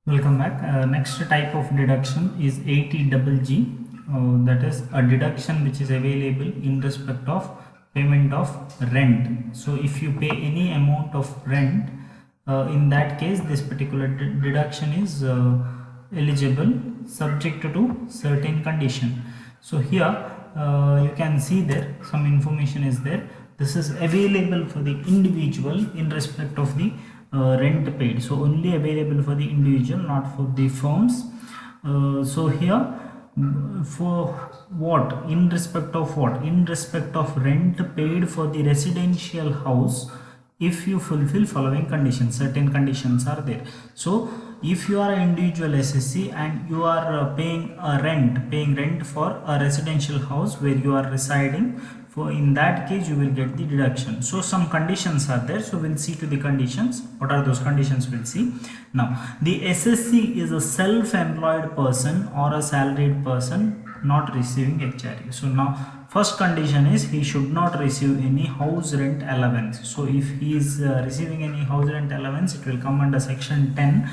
Welcome back. Next type of deduction is 80 double G. That is a deduction which is available in respect of payment of rent. So if you pay any amount of rent, in that case this particular deduction is eligible subject to certain condition. So here you can see there some information is there. This is available for the individual in respect of the rent paid, so only available for the individual, not for the firms. So here for what, in respect of what, in respect of rent paid for the residential house, if you fulfill following conditions, certain conditions are there. So if you are an individual SSC and you are paying rent for a residential house where you are residing, for in that case you will get the deduction. So some conditions are there, so we'll see to the conditions. What are those conditions? We'll see. Now the SSC is a self-employed person or a salaried person not receiving HRA. So now first condition is he should not receive any house rent allowance. So if he is receiving any house rent allowance, it will come under section 10.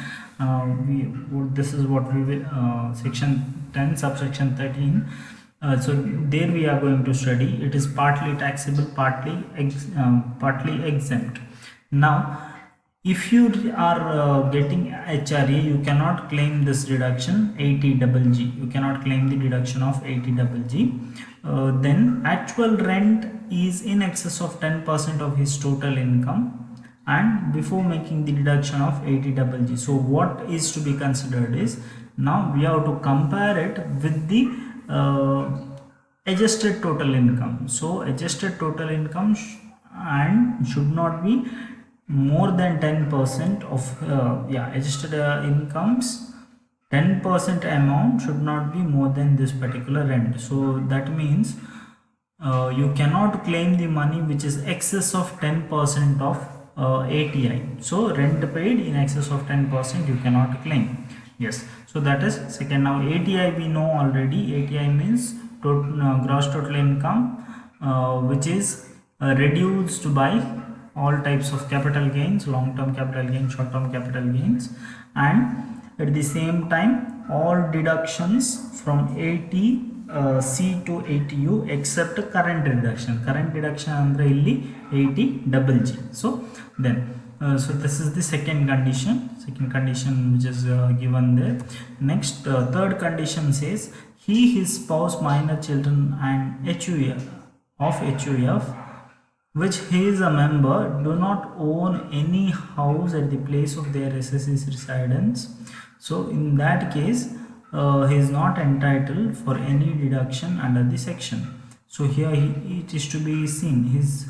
This is what we will section 10 subsection 13. So there we are going to study. It is partly taxable, partly exempt. Now if you are getting HRA, you cannot claim this deduction 80 double G. You cannot claim the deduction of 80 double G. Then actual rent is in excess of 10% of his total income and before making the deduction of 80 double G. So what is to be considered is, now we have to compare it with the adjusted total income. So adjusted total income and should not be more than 10% of adjusted incomes. 10% amount should not be more than this particular rent. So that means you cannot claim the money which is excess of 10% of ATI. So rent paid in excess of 10% you cannot claim. Yes, so that is second. Now ATI we know already. ATI means gross total income, which is reduced by all types of capital gains, long-term capital gains, short-term capital gains, and at the same time all deductions from ATC to ATU except current deduction. Current deduction andre illi 80 double G. So then so this is the second condition which is given there. Next, third condition says he, his spouse, minor children and HUF which he is a member do not own any house at the place of their SSC's residence. So in that case he is not entitled for any deduction under the section. So here it is to be seen his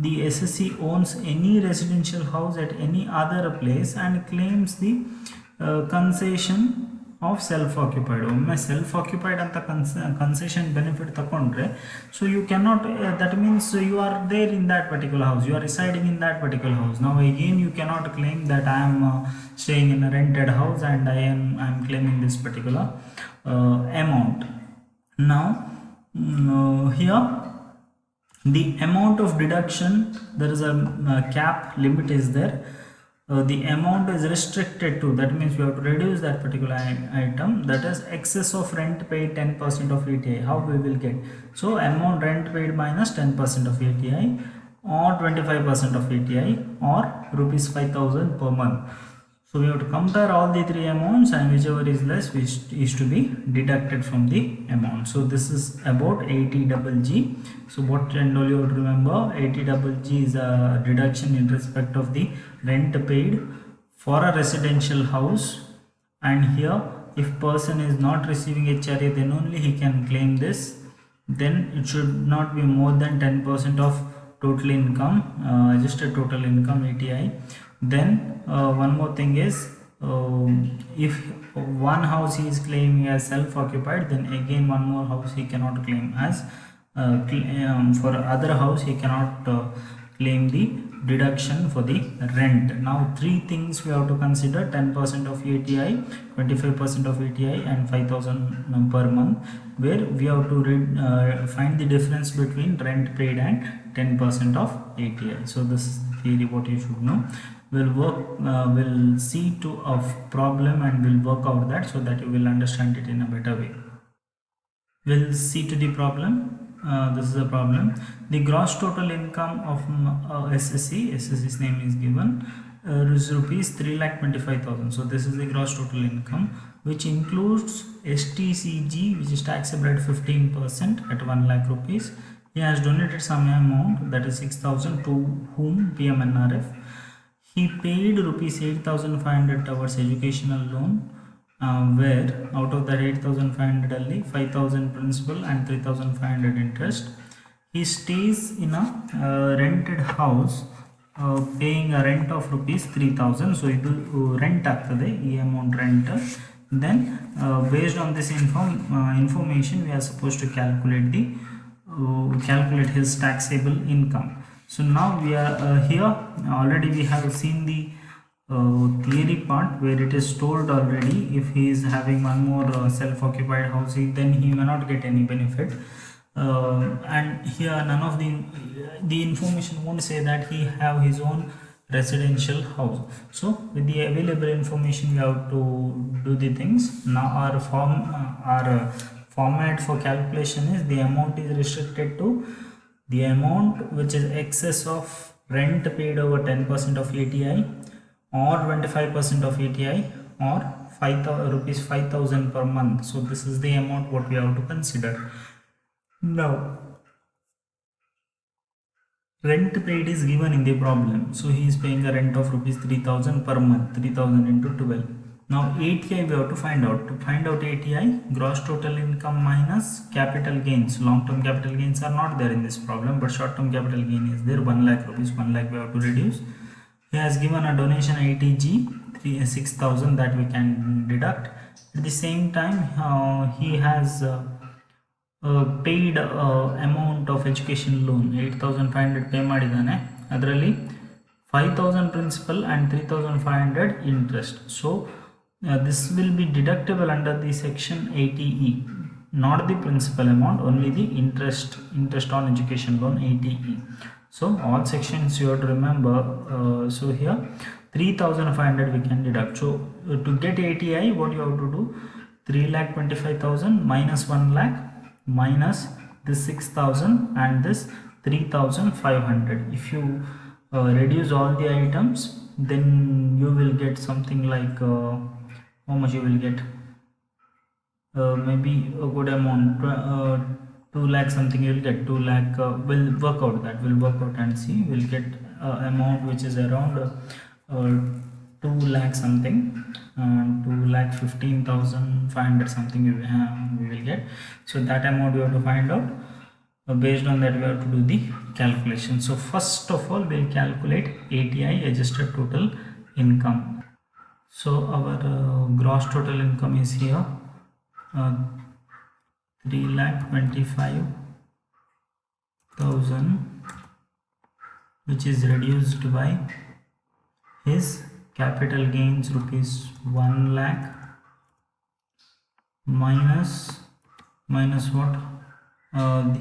the SSC owns any residential house at any other place and claims the concession of self-occupied. Self-occupied and the concession benefit takondre, so you cannot that means you are there in that particular house, you are residing in that particular house. Now again you cannot claim that I am staying in a rented house and I am claiming this particular amount. Now here the amount of deduction, there is a cap limit is there. The amount is restricted to, that means we have to reduce that particular item, that is excess of rent paid 10% of ATI. How we will get? So amount rent paid minus 10% of ATI or 25% of ATI or rupees 5,000 per month. So we have to compare all the three amounts and whichever is less is to be deducted from the amount. So this is about 80 double G. So what and all you have to remember, 80 double G is a deduction in respect of the rent paid for a residential house, and here if person is not receiving HRA then only he can claim this. Then it should not be more than 10% of total income, adjusted total income ATI. Then one more thing is, if one house he is claiming as self-occupied, then again one more house he cannot claim as for other house he cannot claim the deduction for the rent. Now three things we have to consider: 10% of ATI, 25% of ATI and 5,000 per month, where we have to find the difference between rent paid and 10% of ATI. So this is theory what you should know. will see to a problem and will work out that, so that you will understand it in a better way. We'll see to the problem. This is a problem. The gross total income of SSC's name is given, is rupees 3,25,000. So this is the gross total income, which includes STCG, which is taxable at 15% at 1 lakh rupees. He has donated some amount, that is 6,000, to whom? PMNRF. He paid rupees 8,500 towards educational loan, where out of that 8,500 only 5,000 principal and 3,500 interest. He stays in a rented house, paying a rent of rupees 3,000. So it will rent ಆಗ್ತದೆ ಈ amount rent. Then based on this information, we are supposed to calculate his taxable income. So now we are here already we have seen the theory part, where it is told already if he is having one more self-occupied house, then he may not get any benefit. And here none of the information won't say that he have his own residential house. So with the available information, we have to do the things. Now our format for calculation is, the amount is restricted to the amount which is excess of rent paid over 10% of ATI, or 25% of ATI, or 5,000 rupees 5,000 per month. So this is the amount what we have to consider. Now rent paid is given in the problem, so he is paying a rent of rupees 3,000 per month, 3,000 into 12. Now ATI we have to find out. To find out ATI, gross total income minus capital gains. Long term capital gains are not there in this problem, but short term capital gain is there. 1 lakh rupees, 1 lakh we have to reduce. He has given a donation ATG 6,000, that we can deduct. At the same time, he has paid amount of education loan 8,500 pay ಮಾಡಿದಾನೆ. ಅದರಲ್ಲಿ 5,000 principal and 3,500 interest. So this will be deductible under the section 80E, not the principal amount, only the interest on education loan, 80E. So all sections you have to remember. So here 3,500 we can deduct. So to get ATI, what you have to do, 3,25,000 minus 1 lakh minus this 6,000 and this 3,500. If you reduce all the items, then you will get something like how much you will get, maybe a good amount, 2 lakh something you will get. 2 lakh will work out, that will work out and see, we'll get amount which is around 2 lakh something, 2,15,500 something we will get. So that amount we have to find out. Based on that we have to do the calculation. So first of all we'll calculate ATI, adjusted total income. So our gross total income is here, 3,25,000, which is reduced by his capital gains rupees 1 lakh minus what,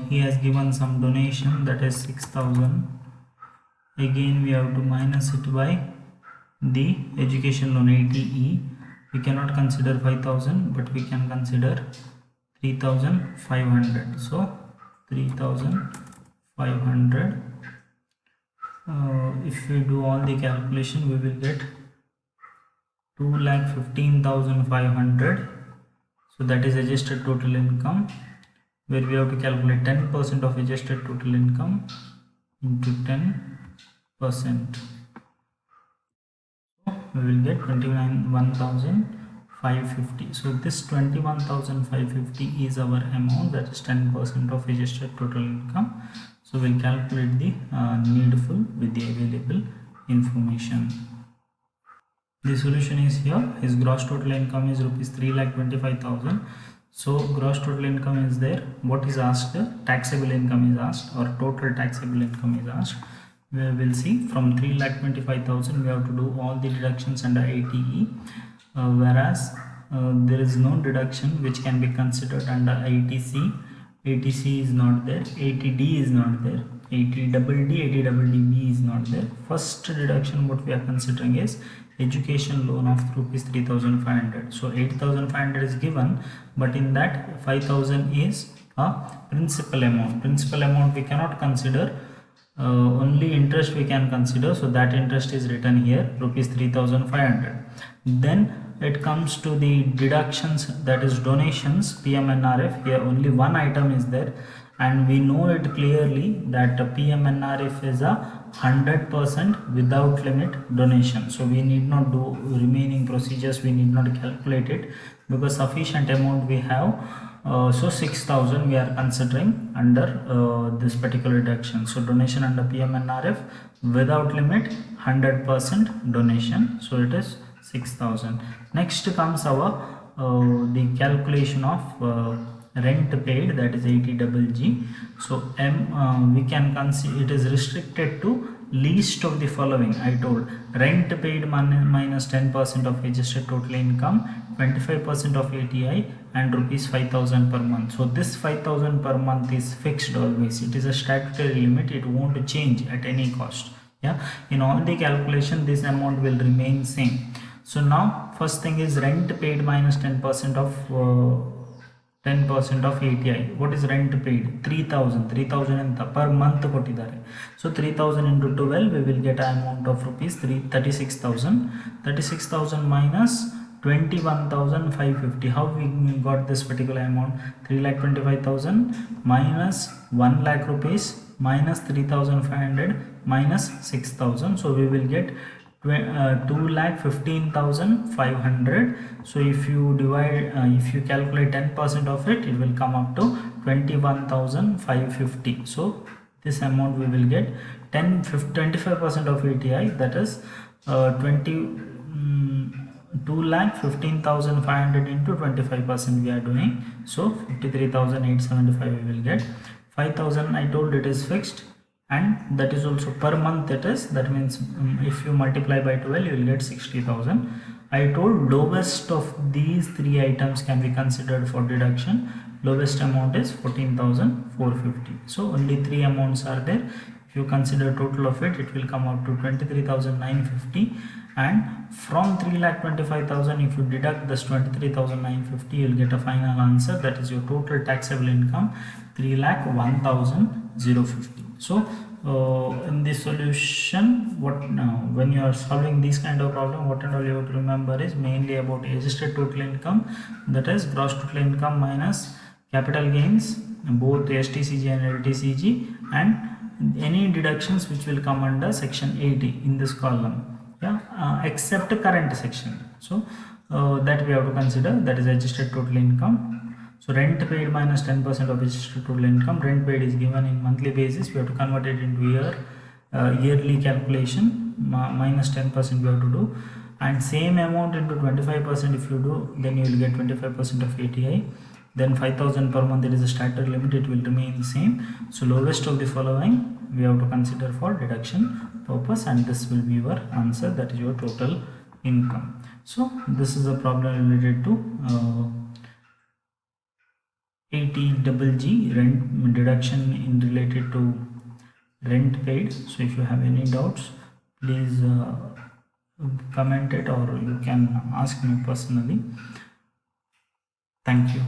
he has given some donation, that is 6,000. Again we have to minus it by the education loan 80E. We cannot consider 5,000, but we can consider 3,500. So 3,500. If we do all the calculation, we will get 2,15,500. So that is adjusted total income, where we have to calculate 10% of adjusted total income into 10%. So we will get 21,550. So this 21,550 is our amount, that is 10% of adjusted total income. So we'll calculate the needful with the available information. The solution is here. His gross total income is rupees 3,25,000. So gross total income is there. What is asked? Taxable income is asked, or total taxable income is asked. We will see from 3,25,000 we have to do all the deductions under ATE, whereas there is no deduction which can be considered under ATC. ATC is not there, ATD is not there. 80 double D, 80 double DB is not there. First deduction what we are considering is education loan of rupees 3500. So 8500 is given, but in that 5000 is a principal amount. Principal amount we cannot consider, only interest we can consider, so that interest is written here, rupees 3500. Then it comes to the deductions, that is donations, PMNRF. Here only one item is there, and we know it clearly that PMNRF is a 100% without limit donation, so we need not do remaining procedures, we need not calculate it, because sufficient amount we have. So 6000 we are considering under this particular deduction. So donation under PMNRF without limit, 100% donation, so it is 6000. Next comes our the calculation of rent paid, that is 80 double G. So we can consider it is restricted to least of the following. I told rent paid minus 10% of adjusted total income, 25% of ATI, and rupees 5000 per month. So this 5000 per month is fixed always, it is a statutory limit, it won't change at any cost. Yeah, in all the calculation this amount will remain same. So now first thing is rent paid minus 10% of 10% of ATI. What is rent paid? 3000 and per month ಕೊಟ್ಟಿದ್ದಾರೆ. So 3000 into 12 we will get an amount of rupees 36,000 minus 21,550. How we got this particular amount? 3,25,000 minus 1 lakh rupees minus 3,500 minus 6,000. So we will get 2,15,500. So if you divide, if you calculate 10% of it, it will come up to 21,550. So this amount we will get 25% of ATI, that is 2,15,500 into 25% we are doing. So 53,875 we will get. 5,000 I told it is fixed, and that is also per month it is, that means if you multiply by 12 you will get 60,000. I told lowest of these three items can be considered for deduction. Lowest amount is 14,450. So only three amounts are there. If you consider total of it, it will come out to 23,950, and from 3,25,000 if you deduct this 23,950 you will get a final answer, that is your total taxable income 3,01,050. So in this solution, what now when you are solving this kind of problem, what and all you have to remember is mainly about adjusted total income, that is gross total income minus capital gains, both STCG and LTCG, and any deductions which will come under section 80 in this column, yeah, except current section. So that we have to consider, that is adjusted total income. So rent paid minus 10% of adjusted total income. Rent paid is given in monthly basis, we have to convert it into yearly calculation, minus 10% we have to do, and same amount into 25% if you do, then you will get 25% of ATI. Then 5,000 per month, it is a statutory limit, it will remain the same. So lowest of the following we have to consider for deduction purpose, and this will be your answer, that is your total income. So this is a problem related to 80 double G rent deduction in related to rent paid. So if you have any doubts, please comment it, or you can ask me personally. Thank you.